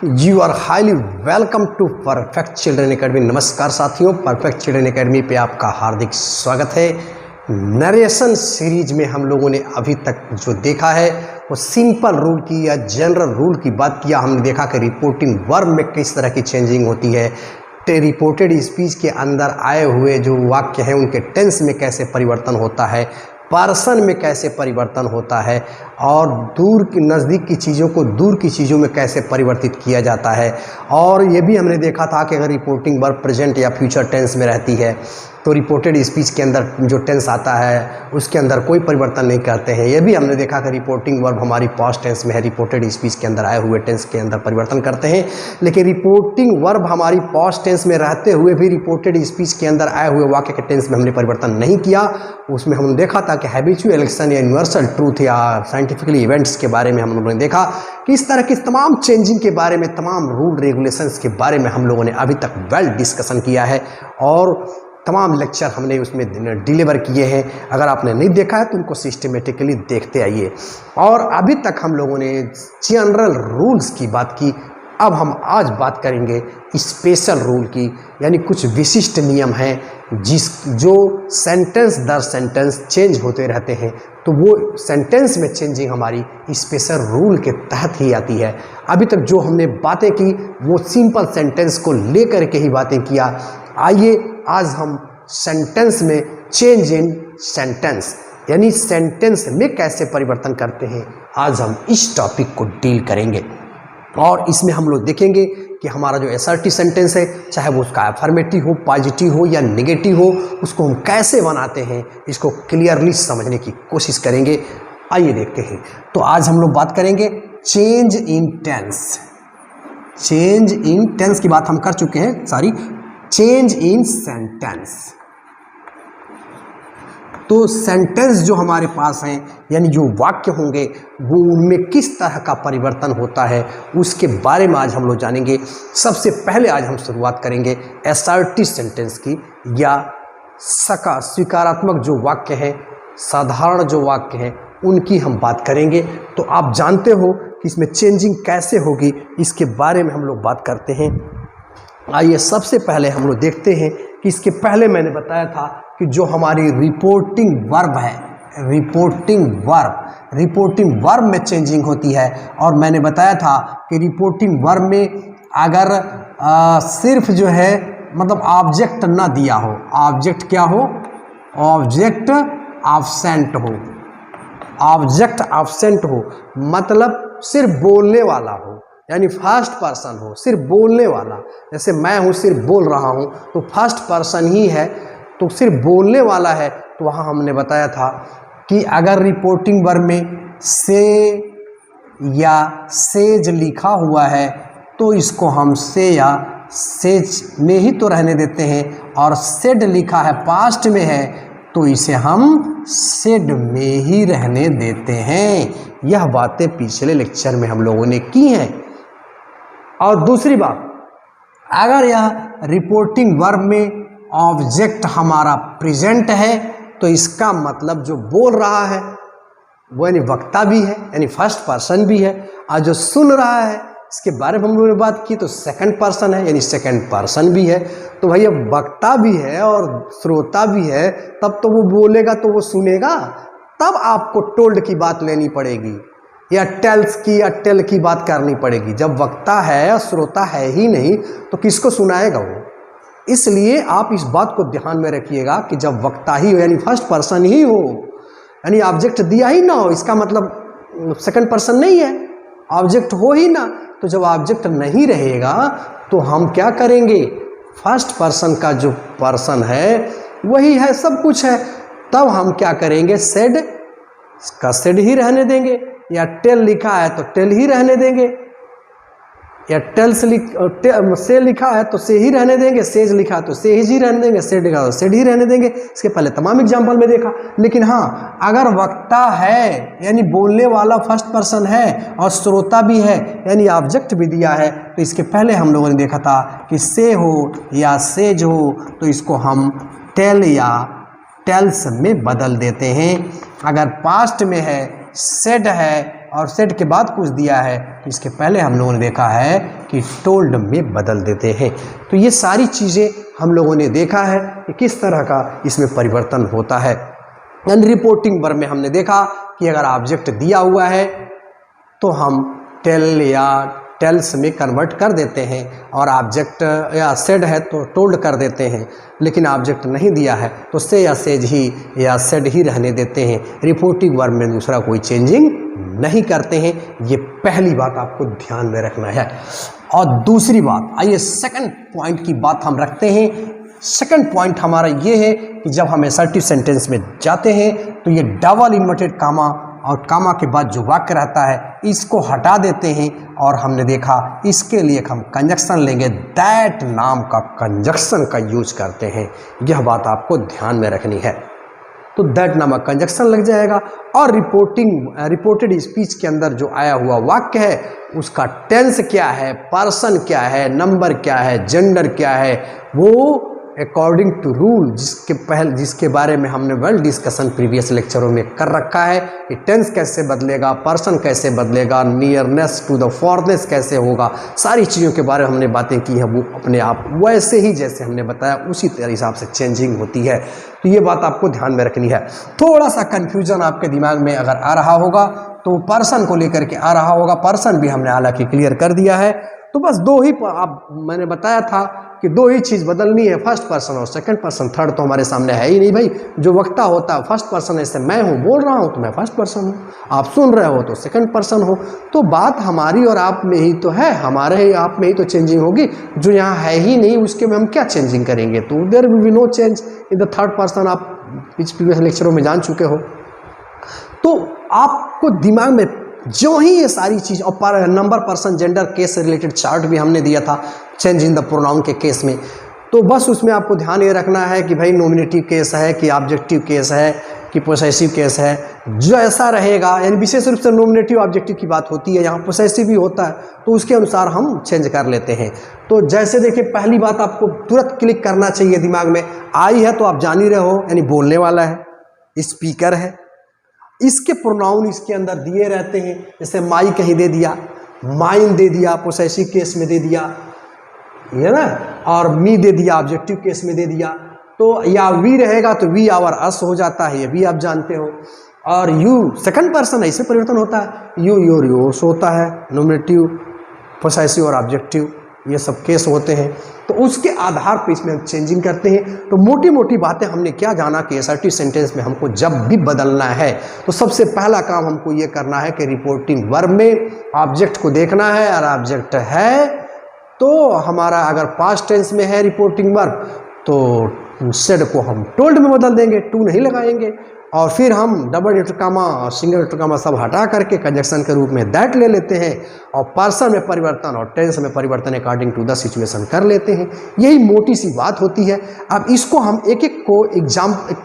You are highly welcome to perfect children academy. नमस्कार साथियों, perfect children academy पे आपका हार्दिक स्वागत है। नरेशन सीरीज में हम लोगों ने अभी तक जो देखा है वो सिंपल रूल की या जनरल रूल की बात किया। हमने देखा कि रिपोर्टिंग वर्ब में किस तरह की चेंजिंग होती है, रिपोर्टेड स्पीच के अंदर आए हुए जो वाक्य हैं उनके टेंस में कैसे परिवर्तन होता है, पर्सन में कैसे परिवर्तन होता है और दूर की नज़दीक की चीज़ों को दूर की चीज़ों में कैसे परिवर्तित किया जाता है। और ये भी हमने देखा था कि अगर रिपोर्टिंग वर्ब प्रेजेंट या फ्यूचर टेंस में रहती है तो रिपोर्टेड स्पीच के अंदर जो टेंस आता है उसके अंदर कोई परिवर्तन नहीं करते हैं। ये भी हमने देखा कि रिपोर्टिंग वर्ब हमारी पास्ट टेंस में है, रिपोर्टेड स्पीच के अंदर आए हुए टेंस के अंदर परिवर्तन करते हैं। लेकिन रिपोर्टिंग वर्ब हमारी पास्ट टेंस में रहते हुए भी रिपोर्टेड स्पीच के अंदर आए हुए वाक्य के टेंस में हमने परिवर्तन नहीं किया। उसमें हमने देखा था कि हैबिचुअल एक्शन या यूनिवर्सल ट्रूथ या साइंटिफिकली इवेंट्स के बारे में हम लोगों ने देखा कि इस तरह की तमाम चेंजिंग के बारे में, तमाम रूल रेगुलेशंस के बारे में हम लोगों ने अभी तक वेल डिस्कशन किया है और तमाम लेक्चर हमने उसमें डिलीवर किए हैं। अगर आपने नहीं देखा है तो उनको सिस्टमेटिकली देखते आइए। और अभी तक हम लोगों ने जनरल रूल्स की बात की, अब हम आज बात करेंगे स्पेशल रूल की, यानी कुछ विशिष्ट नियम हैं जो सेंटेंस दर सेंटेंस चेंज होते रहते हैं। तो वो सेंटेंस में चेंजिंग हमारी स्पेशल रूल के तहत ही आती है। अभी तक जो हमने बातें की वो सिंपल सेंटेंस को लेकर के ही बातें किया। आइए आज हम सेंटेंस में चेंज इन सेंटेंस यानी सेंटेंस में कैसे परिवर्तन करते हैं, आज हम इस टॉपिक को डील करेंगे। और इसमें हम लोग देखेंगे कि हमारा जो असर्टिव सेंटेंस है, चाहे वो उसका अफर्मेटिव हो, पॉजिटिव हो या नेगेटिव हो, उसको हम कैसे बनाते हैं, इसको क्लियरली समझने की कोशिश करेंगे। आइए देखते हैं। तो आज हम लोग बात करेंगे change in tense. Change in tense की बात हम कर चुके हैं, सॉरी, चेंज इन सेंटेंस। तो सेंटेंस जो हमारे पास हैं यानी जो वाक्य होंगे वो उनमें किस तरह का परिवर्तन होता है उसके बारे में आज हम लोग जानेंगे। सबसे पहले आज हम शुरुआत करेंगे असर्टिव सेंटेंस की, या स्वीकारात्मक जो वाक्य हैं, साधारण जो वाक्य हैं उनकी हम बात करेंगे। तो आप जानते हो कि इसमें चेंजिंग कैसे होगी, इसके बारे में हम लोग बात करते हैं। आइए सबसे पहले हम लोग देखते हैं कि इसके पहले मैंने बताया था कि जो हमारी रिपोर्टिंग वर्ब है, रिपोर्टिंग वर्ब में चेंजिंग होती है। और मैंने बताया था कि रिपोर्टिंग वर्ब में अगर सिर्फ जो है मतलब ऑब्जेक्ट ना दिया हो, ऑब्जेक्ट क्या हो, ऑब्जेक्ट एब्सेंट हो, ऑब्जेक्ट एब्सेंट हो मतलब सिर्फ बोलने वाला हो, यानी फर्स्ट पर्सन हो, सिर्फ बोलने वाला। जैसे मैं हूँ, सिर्फ बोल रहा हूँ तो फर्स्ट पर्सन ही है, तो सिर्फ बोलने वाला है। तो वहाँ हमने बताया था कि अगर रिपोर्टिंग वर्ब में से या सेज लिखा हुआ है तो इसको हम से या सेज में ही तो रहने देते हैं, और सेड लिखा है, पास्ट में है, तो इसे हम सेड में ही रहने देते हैं। यह बातें पिछले लेक्चर में हम लोगों ने की हैं। और दूसरी बात, अगर यह रिपोर्टिंग वर्ब में ऑब्जेक्ट हमारा प्रेजेंट है तो इसका मतलब जो बोल रहा है वो यानी वक्ता भी है, यानी फर्स्ट पर्सन भी है, और जो सुन रहा है इसके बारे में हम लोगों ने बात की तो सेकंड पर्सन है, यानी सेकंड पर्सन भी है। तो भैया वक्ता भी है और श्रोता भी है, तब तो वो बोलेगा तो वो सुनेगा, तब आपको टोल्ड की बात लेनी पड़ेगी या टेल्स की या टेल की बात करनी पड़ेगी। जब वक्ता है और श्रोता है ही नहीं तो किसको सुनाएगा वो। इसलिए आप इस बात को ध्यान में रखिएगा कि जब वक्ता ही हो यानी फर्स्ट पर्सन ही हो, यानी ऑब्जेक्ट दिया ही ना हो, इसका मतलब सेकंड पर्सन नहीं है, ऑब्जेक्ट हो ही ना। तो जब ऑब्जेक्ट नहीं रहेगा तो हम क्या करेंगे, फर्स्ट पर्सन का जो पर्सन है वही है, सब कुछ है, तब हम क्या करेंगे, सेड का सेड ही रहने देंगे, या टेल लिखा है तो टेल ही रहने देंगे, या से लिखा है तो से ही रहने देंगे, सेज लिखा है तो से ही रहने देंगे, सेड लिखा तो सेड ही रहने देंगे। इसके पहले तमाम एग्जाम्पल में देखा। लेकिन हाँ, अगर वक्ता है यानी बोलने वाला फर्स्ट पर्सन है और श्रोता भी है यानी ऑब्जेक्ट भी दिया है, तो इसके पहले हम लोगों ने देखा था कि से हो या सेज हो तो इसको हम टेल या टेल्स में बदल देते हैं। अगर पास्ट में है सेड है और सेड के बाद कुछ दिया है, तो इसके पहले हम लोगों ने देखा है कि टोल्ड में बदल देते हैं। तो ये सारी चीज़ें हम लोगों ने देखा है कि किस तरह का इसमें परिवर्तन होता है। एंड रिपोर्टिंग वर्ब में हमने देखा कि अगर ऑब्जेक्ट दिया हुआ है तो हम टेल या टेल्स में कन्वर्ट कर देते हैं, और ऑब्जेक्ट या सेड है तो टोल्ड कर देते हैं, लेकिन ऑब्जेक्ट नहीं दिया है तो से या सेज ही या सेड ही रहने देते हैं। रिपोर्टिंग वर्ब में दूसरा कोई चेंजिंग नहीं करते हैं। ये पहली बात आपको ध्यान में रखना है। और दूसरी बात, आइए सेकंड पॉइंट की बात हम रखते हैं। सेकंड पॉइंट हमारा ये है कि जब हम असर्टिव सेंटेंस में जाते हैं तो ये डबल इन्वर्टेड कामा और कामा के बाद जो वाक्य रहता है इसको हटा देते हैं, और हमने देखा इसके लिए हम कंजक्शन लेंगे, दैट नाम का कंजक्शन का यूज करते हैं। यह बात आपको ध्यान में रखनी है। तो दैट नामक कंजक्शन लग जाएगा, और रिपोर्टेड स्पीच के अंदर जो आया हुआ वाक्य है उसका टेंस क्या है, पर्सन क्या है, नंबर क्या है, जेंडर क्या है, वो अकॉर्डिंग टू रूल जिसके बारे में हमने वेल डिस्कशन प्रीवियस लेक्चरों में कर रखा है कि टेंस कैसे बदलेगा, पर्सन कैसे बदलेगा, नियरनेस टू द फॉरनेस कैसे होगा, सारी चीज़ों के बारे में हमने बातें की हैं। वो अपने आप वैसे ही जैसे हमने बताया उसी हिसाब से चेंजिंग होती है। तो ये बात आपको ध्यान में रखनी है। थोड़ा सा कन्फ्यूजन आपके दिमाग में अगर आ रहा होगा तो पर्सन को लेकर के आ रहा होगा, पर्सन भी हमने हालांकि क्लियर कर दिया है। तो बस दो ही मैंने बताया था कि दो ही चीज़ बदलनी है, फर्स्ट पर्सन और सेकंड पर्सन। थर्ड तो हमारे सामने है ही नहीं भाई। जो वक्ता होता है फर्स्ट पर्सन, ऐसे मैं हूँ बोल रहा हूँ तो मैं फर्स्ट पर्सन हूँ, आप सुन रहे हो तो सेकंड पर्सन हो। तो बात हमारी और आप में ही तो है, हमारे ही आप में ही तो चेंजिंग होगी। जो यहाँ है ही नहीं उसके में हम क्या चेंजिंग करेंगे। तो there will be no change in the third person. आप प्रीवियस लेक्चरों में जान चुके हो। तो आपको दिमाग में जो ही ये सारी चीज़, और नंबर, पर्सन, जेंडर, केस से रिलेटेड चार्ट भी हमने दिया था चेंज इन द प्रोनाउन के केस में। तो बस उसमें आपको ध्यान ये रखना है कि भाई नॉमिनेटिव केस है कि ऑब्जेक्टिव केस है कि पोसेसिव केस है। जो ऐसा रहेगा, यानी विशेष रूप से नॉमिनेटिव ऑब्जेक्टिव की बात होती है, यहाँ पोसेसिव भी होता है, तो उसके अनुसार हम चेंज कर लेते हैं। तो जैसे देखिए, पहली बात आपको तुरंत क्लिक करना चाहिए दिमाग में। आई है तो आप जान ही रहे हो, यानी बोलने वाला है, स्पीकर है। इसके प्रोनाउन इसके अंदर दिए रहते हैं, जैसे माई कहीं दे दिया, माइन दे दिया, पोसेसिव केस में दे दिया, ये ना, और मी दे दिया ऑब्जेक्टिव केस में दे दिया। तो या वी रहेगा तो वी आवर अस हो जाता है, ये भी आप जानते हो। और यू सेकंड पर्सन है, इसमें परिवर्तन होता है, यू योर योर्स होता है, नॉमिनेटिव, पोसेसिव और ऑब्जेक्टिव, ये सब केस होते हैं। तो उसके आधार पर इसमें हम चेंजिंग करते हैं। तो मोटी मोटी बातें हमने क्या जाना कि असर्टिव सेंटेंस में हमको जब भी बदलना है तो सबसे पहला काम हमको ये करना है कि रिपोर्टिंग वर्ब में ऑब्जेक्ट को देखना है, और ऑब्जेक्ट है तो हमारा अगर पास्ट टेंस में है रिपोर्टिंग वर्ब तो सेड को हम टोल्ड में बदल देंगे, टू नहीं लगाएंगे। और फिर हम डबल इंटरकॉमा कामा और सिंगल इंटरकॉमा कामा सब हटा करके कंजक्शन के रूप में दैट ले लेते हैं, और पर्सन में परिवर्तन और टेंस में परिवर्तन अकॉर्डिंग टू द सिचुएशन कर लेते हैं। यही मोटी सी बात होती है। अब इसको हम एक एक को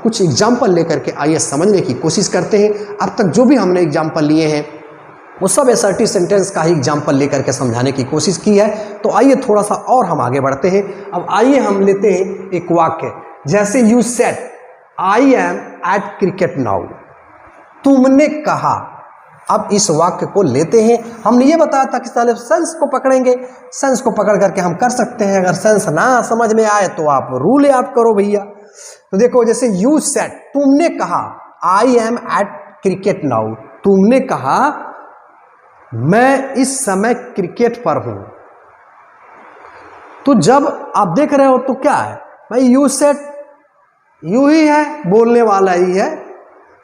कुछ एग्जाम्पल लेकर के आइए समझने की कोशिश करते हैं। अब तक जो भी हमने एग्जाम्पल लिए हैं वो सब असर्टिव सेंटेंस का ही एग्जाम्पल लेकर के समझाने की कोशिश की है। तो आइए थोड़ा सा और हम आगे बढ़ते हैं। अब आइए हम लेते हैं एक वाक्य, जैसे you said I M eight cricket now, तुमने कहा। अब इस वाक्य को लेते हैं, हमने ये बताया था कि पहले सेंस को पकड़ेंगे, सेंस को पकड़ करके हम कर सकते हैं। अगर सेंस ना समझ में आए तो आप रूल याद करो भैया। तो देखो, जैसे यू सेड, तुमने कहा, I M eight cricket now, तुमने कहा मैं इस समय क्रिकेट पर हूं। तो जब आप देख रहे हो तो क्या है भाई, यू सेड यू ही है, बोलने वाला ही है,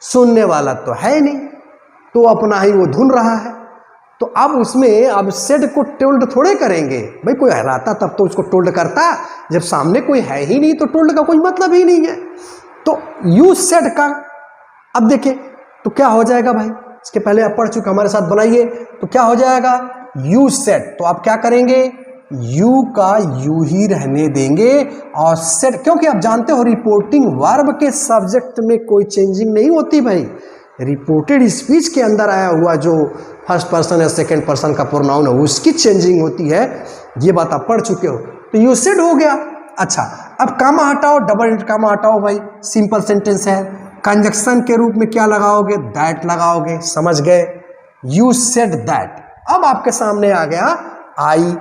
सुनने वाला तो है नहीं, तो अपना ही वो धुन रहा है। तो अब उसमें अब सेड को टोल्ड थोड़े करेंगे भाई, कोई हराता तब तो उसको टोल्ड करता, जब सामने कोई है ही नहीं तो टोल्ड का कोई मतलब ही नहीं है। तो यू सेड का अब देखिए तो क्या हो जाएगा भाई, इसके पहले आप पढ़ चुके, हमारे साथ बनाइए। तो क्या हो जाएगा, यू सेड, तो आप क्या करेंगे, यू का यू ही रहने देंगे, और सेड, क्योंकि आप जानते हो रिपोर्टिंग वर्ब के सब्जेक्ट में कोई चेंजिंग नहीं होती भाई। रिपोर्टेड स्पीच के अंदर आया हुआ जो फर्स्ट पर्सन या सेकंड पर्सन का प्रोनाउन है उसकी चेंजिंग होती है। ये बात आप पढ़ चुके हो। तो यू सेड हो गया। अच्छा, अब कामा हटाओ, डबल इंटरकॉमा हटाओ भाई, सिंपल सेंटेंस है। कंजक्शन के रूप में क्या लगाओगे, दैट लगाओगे, समझ गए। You said that. अब आपके सामने आ गया आई,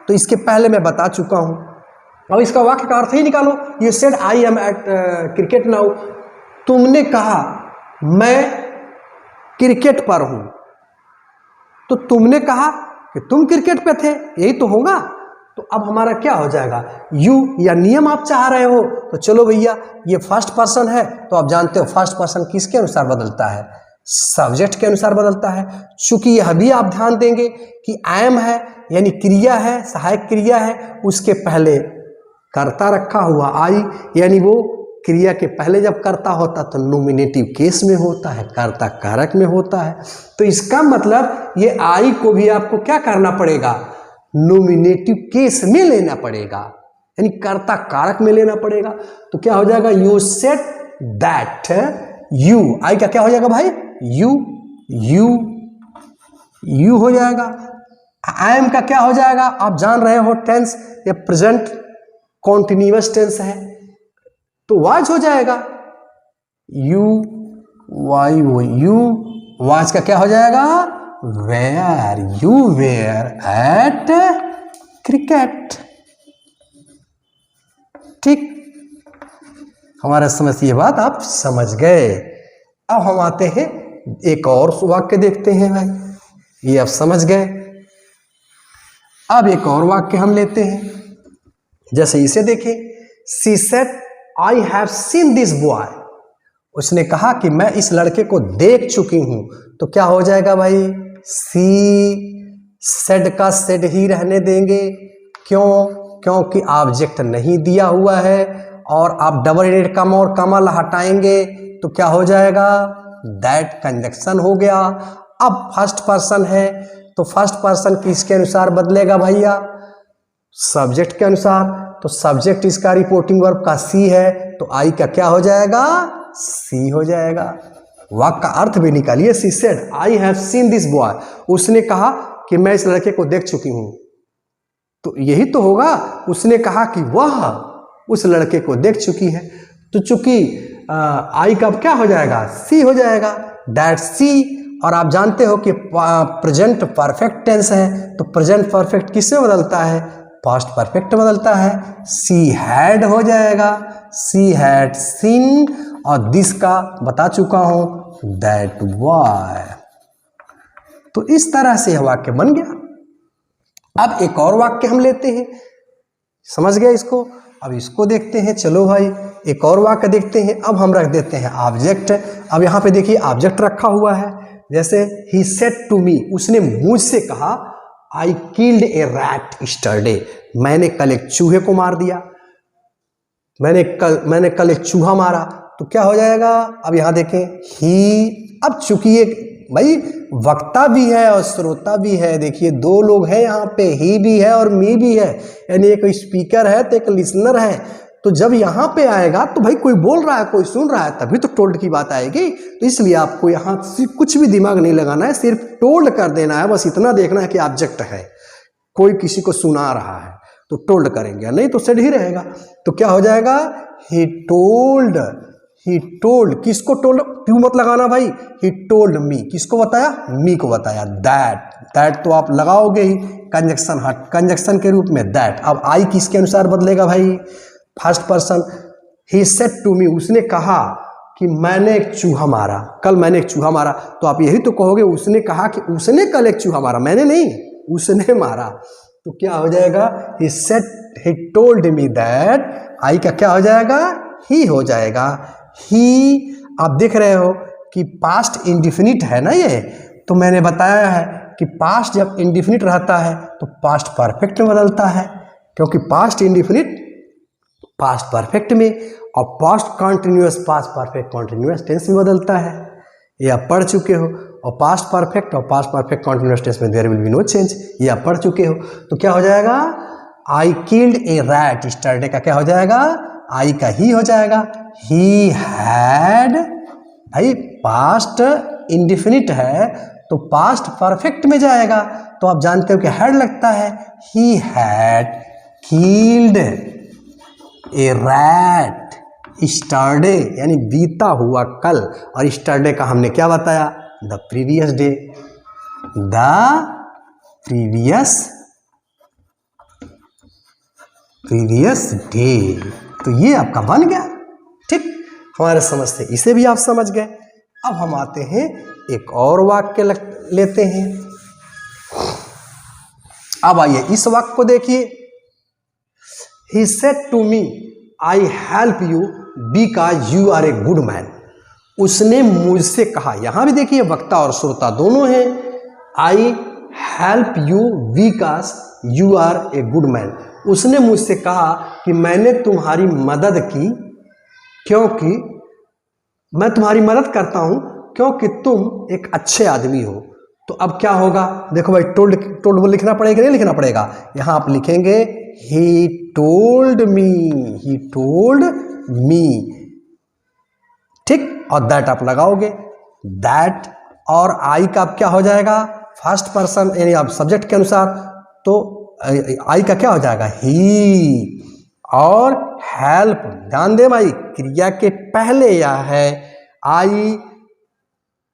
तो इसके पहले मैं बता चुका हूं। अब इसका वाक्य का अर्थ ही निकालो। You said I M eight cricket now. तुमने कहा मैं क्रिकेट पर हूं, तो तुमने कहा कि तुम क्रिकेट पे थे, यही तो होगा। तो अब हमारा क्या हो जाएगा, यू या नियम आप चाह रहे हो, तो चलो भैया ये फर्स्ट पर्सन है, तो आप जानते हो फर्स्ट पर्सन किसके अनुसार बदलता है, सब्जेक्ट के अनुसार बदलता है। चूंकि यह भी आप ध्यान देंगे कि आई एम है यानी क्रिया है, सहायक क्रिया है, उसके पहले कर्ता रखा हुआ आई, यानी वो क्रिया के पहले जब कर्ता होता तो नोमिनेटिव केस में होता है, कर्ता कारक में होता है। तो इसका मतलब ये आई को भी आपको क्या करना पड़ेगा, नोमिनेटिव केस में लेना पड़ेगा, यानी कर्ता कारक में लेना पड़ेगा। तो क्या हो जाएगा, यू सेड दैट। यू आई का क्या हो जाएगा भाई, यू यू यू हो जाएगा। आई एम का क्या हो जाएगा, आप जान रहे हो टेंस या प्रेजेंट कॉन्टिन्यूअस टेंस है, तो वाज हो जाएगा, यू वाई वो यू। वाज का क्या हो जाएगा, were, you were at cricket. ठीक, हमारा समझ ये बात आप समझ गए। अब हम आते हैं एक और वाक्य देखते हैं भाई, ये आप समझ गए। अब एक और वाक्य हम लेते हैं, जैसे इसे देखें, she said I have seen this boy. उसने कहा कि मैं इस लड़के को देख चुकी हूं, तो क्या हो जाएगा भाई, सी सेड का सेड ही रहने देंगे। क्यों, क्योंकि ऑब्जेक्ट नहीं दिया हुआ है, और आप डबल इनवर्टेड कॉमा और कॉमा हटाएंगे तो क्या हो जाएगा, दैट कंजक्शन हो गया। अब फर्स्ट पर्सन है, तो फर्स्ट पर्सन किसके अनुसार बदलेगा भैया, सब्जेक्ट के अनुसार। तो सब्जेक्ट इसका रिपोर्टिंग वर्ब का सी है, तो आई का क्या हो जाएगा, सी हो जाएगा। वाक्य का अर्थ भी निकालिए, she said I have seen this boy. उसने कहा कि मैं इस लड़के को देख चुकी हूं, तो यही तो होगा, उसने कहा कि वह उस लड़के को देख चुकी है, तो चूंकि आई का क्या हो जाएगा, सी हो जाएगा, दैट सी। और आप जानते हो कि प्रेजेंट परफेक्ट टेंस है, तो प्रेजेंट परफेक्ट किससे बदलता है, पास्ट परफेक्ट बदलता है, सी हैड हो जाएगा, सी हैड सीन। और दिस का बता चुका हूं, दैट बॉय। तो इस तरह से यह वाक्य बन गया। अब एक और वाक्य हम लेते हैं, समझ गए इसको। अब इसको देखते हैं, चलो भाई एक और वाक्य देखते हैं। अब हम रख देते हैं ऑब्जेक्ट। अब यहाँ पे देखिए ऑब्जेक्ट रखा हुआ है, जैसे ही सेड टू मी, उसने मुझसे कहा, आई किल्ड ए रैट यस्टरडे, मैंने कल एक चूहे को मार दिया, मैंने कल एक चूहा मारा। तो क्या हो जाएगा, अब यहाँ देखें ही। अब चूंकि ये भाई वक्ता भी है और श्रोता भी है, देखिए दो लोग हैं यहाँ पे, ही भी है और मी भी है, यानी एक स्पीकर है तो एक लिसनर है। तो जब यहाँ पे आएगा तो भाई कोई बोल रहा है, कोई सुन रहा है, तभी तो टोल्ड की बात आएगी। तो इसलिए आपको यहाँ कुछ भी दिमाग नहीं लगाना है, सिर्फ टोल्ड कर देना है, बस इतना देखना है कि ऑब्जेक्ट है, कोई किसी को सुना रहा है तो टोल्ड करेंगे, नहीं तो सेड ही रहेगा। तो क्या हो जाएगा, ही टोल्ड। ही टोल्ड, किसको टोल्ड, क्यों मत लगाना भाई, ही टोल्ड मी, किसको बताया, मी को बताया। दैट, दैट तो आप लगाओगे ही, कंजक्शन हट, कंजक्शन के रूप में दैट। अब आई किसके अनुसार बदलेगा भाई, first person. He said to me, उसने कहा कि मैंने एक चूहा मारा, कल मैंने एक चूहा मारा। तो आप यही तो कहोगे, उसने कहा कि उसने कल एक चूहा मारा, मैंने नहीं, उसने मारा। तो क्या हो जाएगा, he said, he told me that. आई का क्या हो जाएगा, ही हो जाएगा। ही, आप देख रहे हो कि पास्ट इंडिफिनिट है ना ये, तो मैंने बताया है कि पास्ट जब इंडिफिनिट रहता है तो पास्ट परफेक्ट में बदलता है, क्योंकि पास्ट इंडिफिनिट पास्ट परफेक्ट में, और past continuous past perfect continuous tense में बदलता है। ये आप पढ़ चुके हो। और पास्ट परफेक्ट और पास्ट परफेक्ट कॉन्टिन्यूअस टेंस में there will be no change, ये आप पढ़ चुके हो। तो क्या हो जाएगा, I killed a rat yesterday का क्या हो जाएगा, आई का ही हो जाएगा। ही हैड, भाई पास्ट इंडिफिनिट है तो पास्ट परफेक्ट में जाएगा, तो आप जानते हो कि हैड लगता है। He had killed a rat, yesterday यानी बीता हुआ कल, और स्टरडे का हमने क्या बताया, the previous day, the previous day. तो ये आपका बन गया। ठीक, हमारे समझ से इसे भी आप समझ गए। अब हम आते हैं एक और वाक्य लेते हैं। अब आइए इस वाक्य को देखिए। He said to me, I help you because you are a good man. उसने मुझसे कहा, यहां भी देखिए वक्ता और श्रोता दोनों हैं। I help you because you are a good man. उसने मुझसे कहा कि मैंने तुम्हारी मदद की क्योंकि मैं तुम्हारी मदद करता हूं क्योंकि तुम एक अच्छे आदमी हो। तो अब क्या होगा, देखो भाई, टोल्ड लिखना पड़ेगा नहीं लिखना पड़ेगा, यहां आप लिखेंगे ही टोल्ड मी, ठीक, और दैट आप लगाओगे, दैट और आई का क्या हो जाएगा, फर्स्ट पर्सन यानी आप सब्जेक्ट के अनुसार, तो आई का क्या हो जाएगा, ही, और हेल्प, ध्यान दे भाई, क्रिया के पहले यह है आई,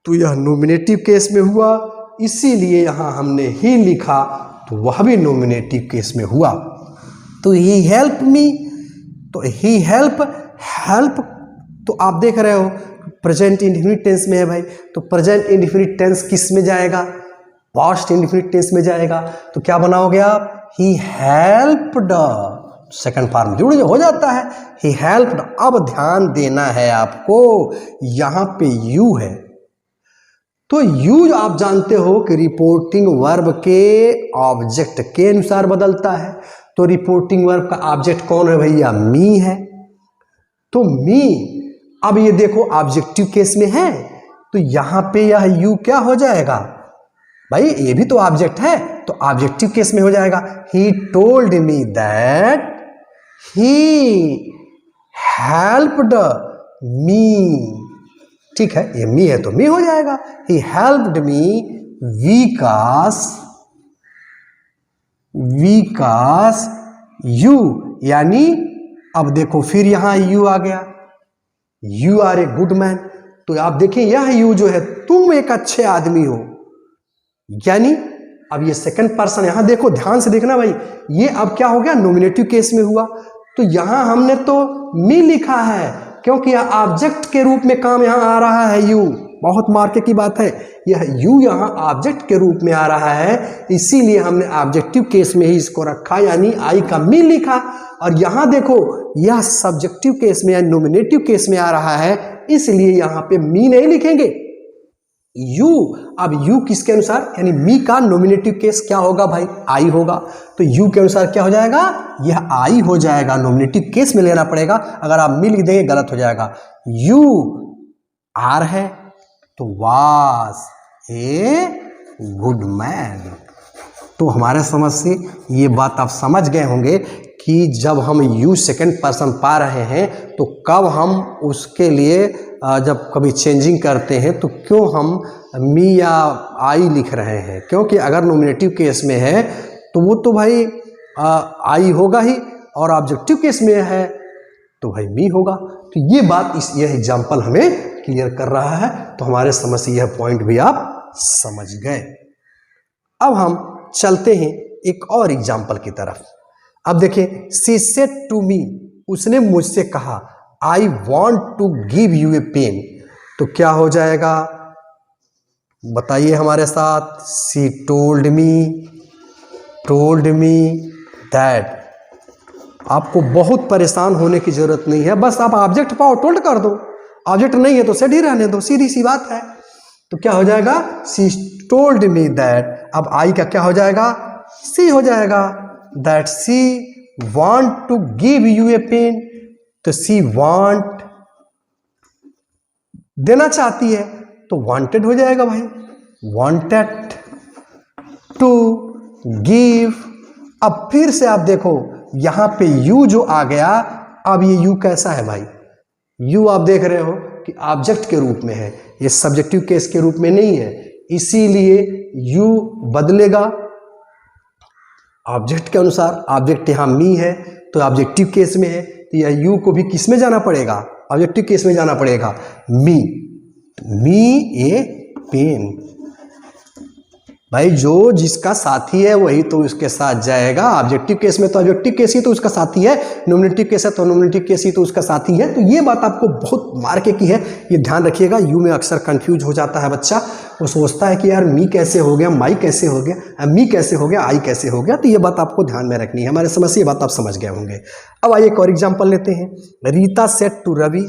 तो यह नॉमिनेटिव केस में हुआ, इसीलिए यहां हमने ही लिखा, तो वह भी नॉमिनेटिव केस में हुआ। तो ही हेल्प मी, तो ही हेल्प, तो आप देख रहे हो प्रेजेंट इंडेफिनिट टेंस में है भाई, तो प्रेजेंट इंडेफिनिट टेंस किस में जाएगा, पास्ट इंडेफिनिट टेंस में जाएगा। तो क्या बनाओगे आप, ही हेल्प्ड, सेकंड फॉर्म जुड़ हो जाता है, ही हेल्प्ड। अब ध्यान देना है आपको, यहां पे यू है, तो यूज आप जानते हो कि रिपोर्टिंग वर्ब के ऑब्जेक्ट के अनुसार बदलता है। तो रिपोर्टिंग वर्ब का ऑब्जेक्ट कौन है भैया, मी है, तो मी। अब ये देखो ऑब्जेक्टिव केस में है, तो यहां पे यह यू क्या हो जाएगा भाई, ये भी तो ऑब्जेक्ट है, तो ऑब्जेक्टिव केस में हो जाएगा, ही told me that he helped me, ठीक है, ये मी है तो मी हो जाएगा, he helped me Vikas you, यानी अब देखो फिर यहां यू आ गया, you are a good man, तो आप देखें यह यू जो है, तुम एक अच्छे आदमी हो, यानी अब ये सेकंड पर्सन, यहां देखो ध्यान से देखना भाई, ये अब क्या हो गया, नॉमिनेटिव केस में हुआ, तो यहां हमने तो मी लिखा है क्योंकि यह ऑब्जेक्ट के रूप में काम यहां आ रहा है, यू, बहुत मार्के की बात है, यह यू यहां ऑब्जेक्ट के रूप में आ रहा है, इसीलिए हमने ऑब्जेक्टिव केस में ही इसको रखा, यानी आई का मी लिखा। और यहां देखो यह सब्जेक्टिव केस में या नॉमिनेटिव केस में आ रहा है, इसलिए यहां पे मी नहीं लिखेंगे, यू। अब यू किसके अनुसार, यानी मी का नॉमिनेटिव केस क्या होगा भाई, आई होगा, तो यू के अनुसार क्या हो जाएगा, यह आई हो जाएगा, नॉमिनेटिव केस में लेना पड़ेगा, अगर आप मी लिख देंगे गलत हो जाएगा। यू आर है तो वाज ए गुड मैन। तो हमारे समझ से ये बात आप समझ गए होंगे कि जब हम यू सेकंड पर्सन पा रहे हैं तो कब हम उसके लिए जब कभी चेंजिंग करते हैं तो क्यों हम मी या आई लिख रहे हैं, क्योंकि अगर नॉमिनेटिव केस में है तो वो तो भाई आई होगा ही, और ऑब्जेक्टिव केस में है तो भाई मी होगा। तो ये बात यह एग्जाम्पल हमें क्लियर कर रहा है, तो हमारे समझ से यह पॉइंट भी आप समझ गए। अब हम चलते हैं एक और एग्जाम्पल की तरफ। अब देखिए, शी सेड टू मी, उसने मुझसे कहा, I want to give you a pen, तो क्या हो जाएगा बताइए हमारे साथ, शी टोल्ड मी दैट। आपको बहुत परेशान होने की जरूरत नहीं है, बस आप ऑब्जेक्ट पाओ टोल्ड कर दो, ऑब्जेक्ट नहीं है तो सेड ही रहने दो, सीधी सी बात है। तो क्या हो जाएगा, शी टोल्ड मी दैट। अब आई का क्या हो जाएगा, सी हो जाएगा, that she want to give you a pen, तो सी वांट देना चाहती है तो वांटेड हो जाएगा भाई, वांटेड टू गिव। अब फिर से आप देखो यहां पे यू जो आ गया, अब ये यू कैसा है भाई, यू आप देख रहे हो कि ऑब्जेक्ट के रूप में है, ये सब्जेक्टिव केस के रूप में नहीं है, इसीलिए यू बदलेगा ऑब्जेक्ट के अनुसार। ऑब्जेक्ट यहां मी है तो ऑब्जेक्टिव केस में है, तो यह यू को भी किस में जाना पड़ेगा, ऑब्जेक्टिव केस में जाना पड़ेगा। मी, मी ए पेन। भाई जो जिसका साथी है वही तो उसके साथ जाएगा। ऑब्जेक्टिव केस में तो ऑब्जेक्टिव केस ही तो उसका साथी है, नॉमिनेटिव केस है तो नॉमिनेटिव केस ही तो उसका साथी है। तो ये बात आपको बहुत मार्के की है, ये ध्यान रखिएगा। यू में अक्सर कंफ्यूज हो जाता है बच्चा, वो सोचता है कि यार मी कैसे हो गया, माई कैसे हो गया, मी कैसे हो गया, आई कैसे हो गया। तो ये बात आपको ध्यान में रखनी है। हमारे समझ से ये बात आप समझ गए होंगे। अब आइए एक और एग्जाम्पल लेते हैं। Rita said to Ravi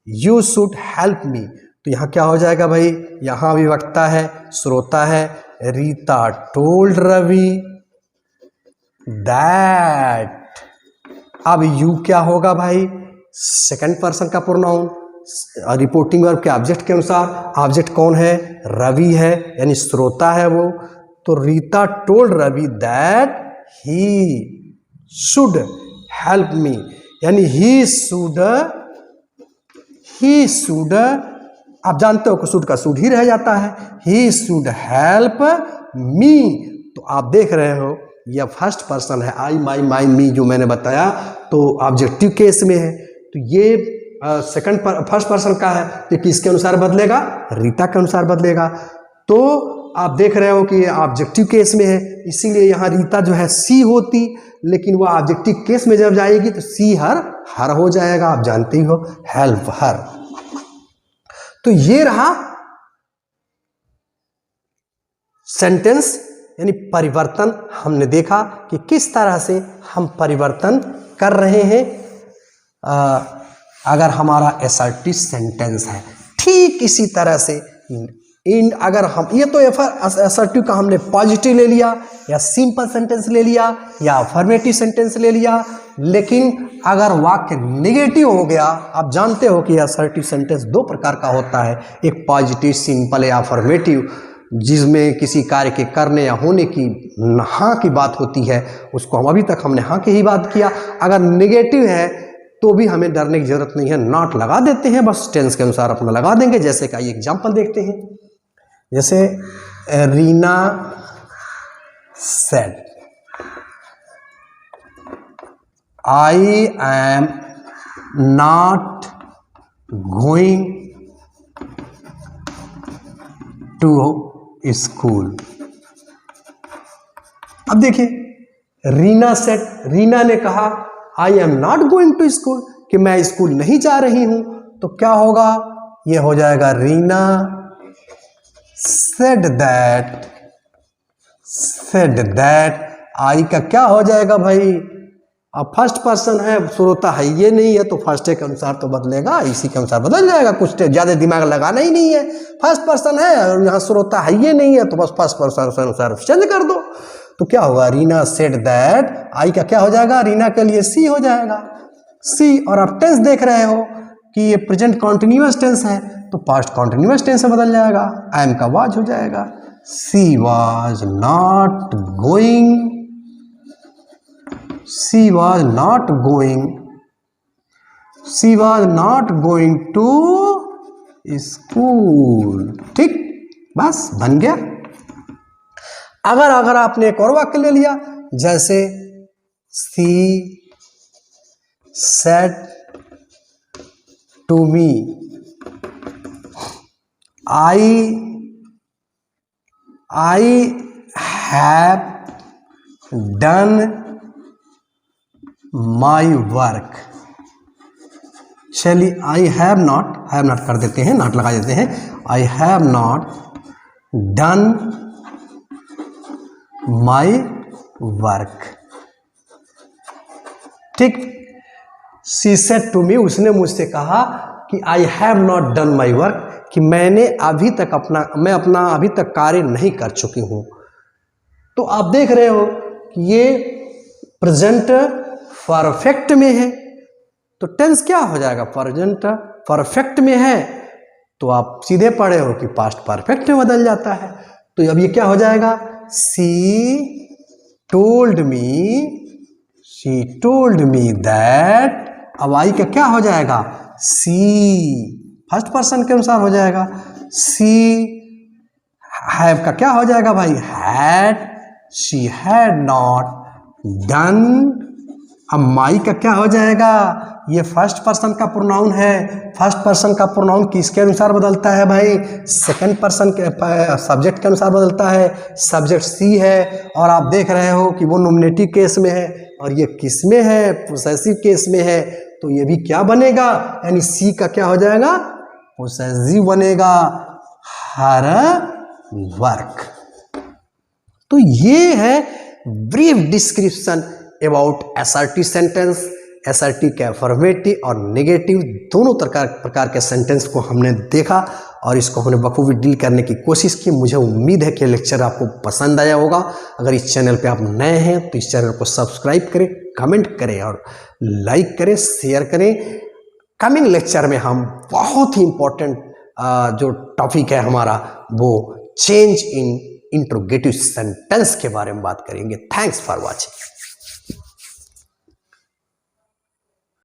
you should help me. तो यहाँ क्या हो जाएगा भाई, यहाँ विवक्ता है, श्रोता है। Rita told Ravi that. अब यू क्या होगा भाई, सेकंड पर्सन का प्रोनाउन, रिपोर्टिंग वर्ब के ऑब्जेक्ट के अनुसार। ऑब्जेक्ट कौन है, रवि है, यानी श्रोता है वो। तो Rita told Ravi that he should help me, यानी ही शुड, आप जानते हो कि शुड का शुड ही रह जाता है। ही शुड हेल्प मी। तो आप देख रहे हो यह फर्स्ट पर्सन है, आई माई माई मी जो मैंने बताया, तो ऑब्जेक्टिव केस में है। तो ये फर्स्ट पर्सन का है, तो किसके अनुसार बदलेगा, रीता के अनुसार बदलेगा। तो आप देख रहे हो कि ये ऑब्जेक्टिव केस में है, इसीलिए यहाँ रीता जो है सी होती, लेकिन वह ऑब्जेक्टिव केस में जब जाएगी तो सी हर हो जाएगा। आप जानते ही हो, हेल्प हर। तो ये रहा सेंटेंस, यानी परिवर्तन। हमने देखा कि किस तरह से हम परिवर्तन कर रहे हैं अगर हमारा असर्टिव सेंटेंस है। ठीक इसी तरह से अगर हम, ये तो असर्टिव का हमने पॉजिटिव ले लिया, या सिंपल सेंटेंस ले लिया, या अफर्मेटिव सेंटेंस ले लिया। लेकिन अगर वाक्य नेगेटिव हो गया, आप जानते हो कि असर्टिव सेंटेंस दो प्रकार का होता है, एक पॉजिटिव सिंपल या अफर्मेटिव, जिसमें किसी कार्य के करने या होने की हाँ की बात होती है, उसको हम अभी तक हमने हाँ की ही बात किया। अगर नेगेटिव है तो भी हमें डरने की जरूरत नहीं है, नॉट लगा देते हैं, बस टेंस के अनुसार अपना लगा देंगे। जैसे का ये एग्जाम्पल देखते हैं, जैसे Reena said I am not going to school. अब देखिए, रीना सेड, रीना ने कहा I am not going to school, कि मैं स्कूल नहीं जा रही हूं। तो क्या होगा, ये हो जाएगा रीना said that। आई का क्या हो जाएगा भाई, अब फर्स्ट पर्सन है, श्रोता है ये नहीं है, तो फर्स्ट के अनुसार तो बदलेगा, इसी के अनुसार बदल जाएगा। कुछ ज्यादा दिमाग लगाना ही नहीं है, फर्स्ट पर्सन है और यहाँ श्रोता है ये नहीं है, तो बस फर्स्ट पर्सन के अनुसार चेंज कर दो। तो क्या होगा, रीना सेड दैट, आई का क्या हो जाएगा, रीना के लिए सी हो जाएगा, सी। और आप टेंस देख रहे हो कि ये प्रेजेंट कॉन्टिन्यूअस टेंस है, तो पास्ट कॉन्टिन्यूअस टेंस में बदल जाएगा, आई एम का वाज हो जाएगा। She was not going, she was not going to school. ठीक, बस बन गया। अगर आपने एक और वाक्य ले लिया, जैसे she said to me I have done my work। चलिए, I have not कर देते हैं, नॉट लगा देते हैं। I have not done my work। ठीक, she said to me, उसने मुझसे कहा कि I have not done my work, कि मैं अपना अभी तक कार्य नहीं कर चुकी हूं। तो आप देख रहे हो कि ये प्रेजेंट परफेक्ट में है, तो टेंस क्या हो जाएगा, प्रेजेंट परफेक्ट में है, तो आप सीधे पढ़े हो कि पास्ट परफेक्ट में बदल जाता है। तो अब ये क्या हो जाएगा, शी टोल्ड मी दैट। अब आई का क्या हो जाएगा, सी, फर्स्ट पर्सन के अनुसार हो जाएगा। सी हैव का क्या हो जाएगा भाई, had, she had not done. अब माई का क्या हो जाएगा, ये फर्स्ट पर्सन का प्रोनाउन है। फर्स्ट पर्सन का प्रोनाउन किसके अनुसार बदलता है भाई, सेकंड पर्सन के सब्जेक्ट के अनुसार बदलता है। सब्जेक्ट सी है और आप देख रहे हो कि वो नॉमिनेटिव केस में है और ये किस में है, पोसेसिव केस में है। तो ये भी क्या बनेगा, यानी सी का क्या हो जाएगा, पोसेसिव बनेगा, हर वर्क। तो ये है brief description about assertive sentence. Assertive के अफर्मेटिव और नेगेटिव दोनों प्रकार के सेंटेंस को हमने देखा और इसको हमने बखूबी डील करने की कोशिश की। मुझे उम्मीद है कि लेक्चर आपको पसंद आया होगा। अगर इस चैनल पे आप नए हैं तो इस चैनल को सब्सक्राइब करें, कमेंट करें और लाइक करें, शेयर करें। कमिंग लेक्चर में हम बहुत ही इम्पोर्टेंट जो टॉपिक है हमारा वो चेंज इन इंट्रोगेटिव सेंटेंस के बारे में बात करेंगे। Thanks for watching.